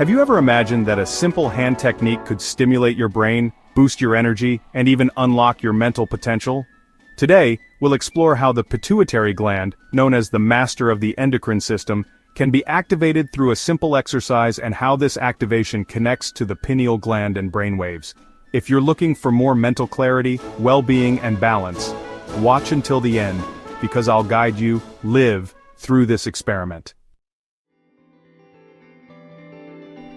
Have you ever imagined that a simple hand technique could stimulate your brain, boost your energy, and even unlock your mental potential? Today, we'll explore how the pituitary gland, known as the master of the endocrine system, can be activated through a simple exercise and how this activation connects to the pineal gland and brainwaves. If you're looking for more mental clarity, well-being, and balance, watch until the end, because I'll guide you, live, through this experiment.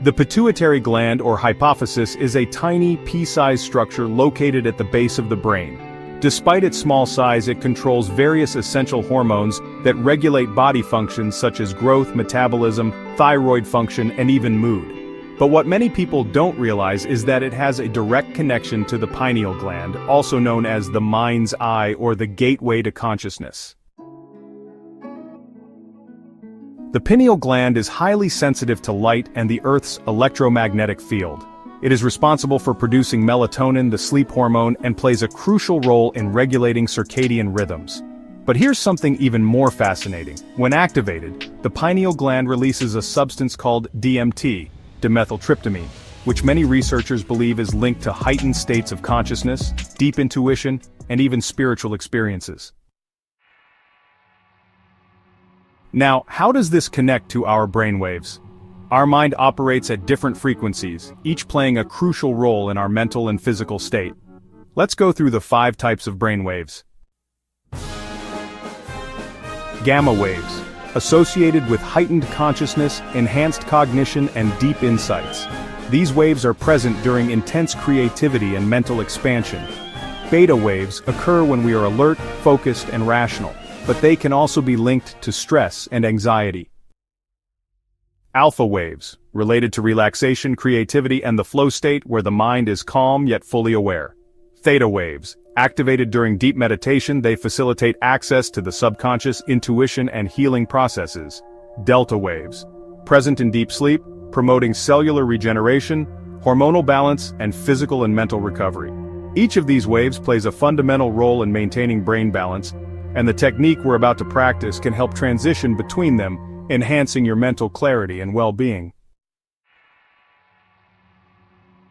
The pituitary gland or hypophysis is a tiny, pea-sized structure located at the base of the brain. Despite its small size, it controls various essential hormones that regulate body functions such as growth, metabolism, thyroid function, and even mood. But what many people don't realize is that it has a direct connection to the pineal gland, also known as the mind's eye or the gateway to consciousness. The pineal gland is highly sensitive to light and the Earth's electromagnetic field. It is responsible for producing melatonin, the sleep hormone, and plays a crucial role in regulating circadian rhythms. But here's something even more fascinating. When activated, the pineal gland releases a substance called DMT, dimethyltryptamine, which many researchers believe is linked to heightened states of consciousness, deep intuition, and even spiritual experiences. Now, how does this connect to our brainwaves? Our mind operates at different frequencies, each playing a crucial role in our mental and physical state. Let's go through the 5 types of brainwaves. Gamma waves, associated with heightened consciousness, enhanced cognition, and deep insights. These waves are present during intense creativity and mental expansion. Beta waves occur when we are alert, focused, and rational, but they can also be linked to stress and anxiety. Alpha waves, related to relaxation, creativity, and the flow state where the mind is calm yet fully aware. Theta waves, activated during deep meditation, they facilitate access to the subconscious, intuition, and healing processes. Delta waves, present in deep sleep, promoting cellular regeneration, hormonal balance, and physical and mental recovery. Each of these waves plays a fundamental role in maintaining brain balance, and the technique we're about to practice can help transition between them, enhancing your mental clarity and well-being.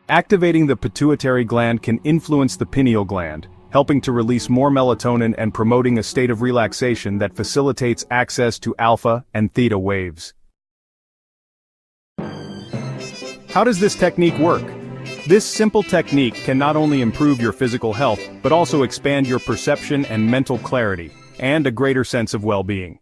Activating the pituitary gland can influence the pineal gland, helping to release more melatonin and promoting a state of relaxation that facilitates access to alpha and theta waves. How does this technique work? This simple technique can not only improve your physical health, but also expand your perception and mental clarity, and a greater sense of well-being.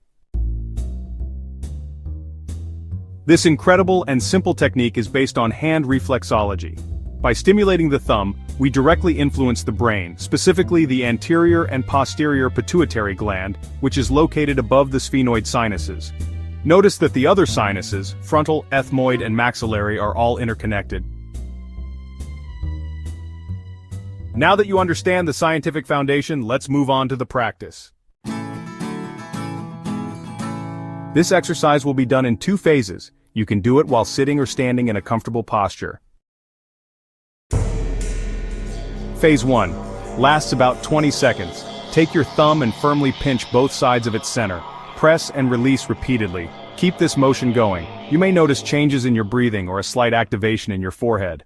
This incredible and simple technique is based on hand reflexology. By stimulating the thumb, we directly influence the brain, specifically the anterior and posterior pituitary gland, which is located above the sphenoid sinuses. Notice that the other sinuses, frontal, ethmoid, and maxillary, are all interconnected. Now that you understand the scientific foundation, let's move on to the practice. This exercise will be done in 2 phases. You can do it while sitting or standing in a comfortable posture. Phase 1. Lasts about 20 seconds. Take your thumb and firmly pinch both sides of its center. Press and release repeatedly. Keep this motion going. You may notice changes in your breathing or a slight activation in your forehead.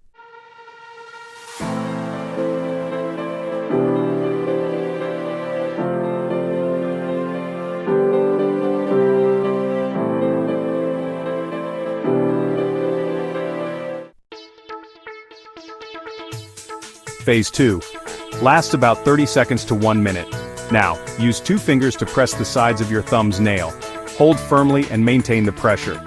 Phase 2. Lasts about 30 seconds to 1 minute. Now, use 2 fingers to press the sides of your thumb's nail. Hold firmly and maintain the pressure.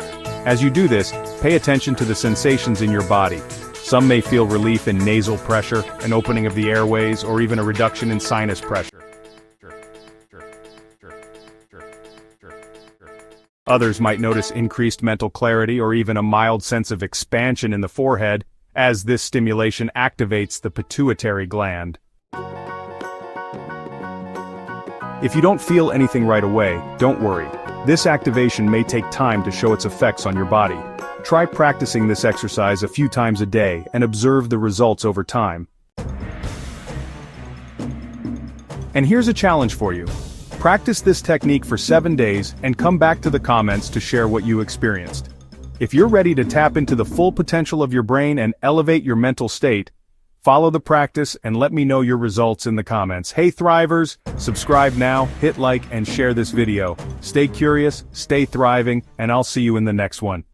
As you do this, pay attention to the sensations in your body. Some may feel relief in nasal pressure, an opening of the airways, or even a reduction in sinus pressure. Others might notice increased mental clarity or even a mild sense of expansion in the forehead, as this stimulation activates the pituitary gland. If you don't feel anything right away, don't worry. This activation may take time to show its effects on your body. Try practicing this exercise a few times a day and observe the results over time. And here's a challenge for you. Practice this technique for 7 days and come back to the comments to share what you experienced. If you're ready to tap into the full potential of your brain and elevate your mental state, follow the practice and let me know your results in the comments. Hey Thrivers, subscribe now, hit like and share this video. Stay curious, stay thriving, and I'll see you in the next one.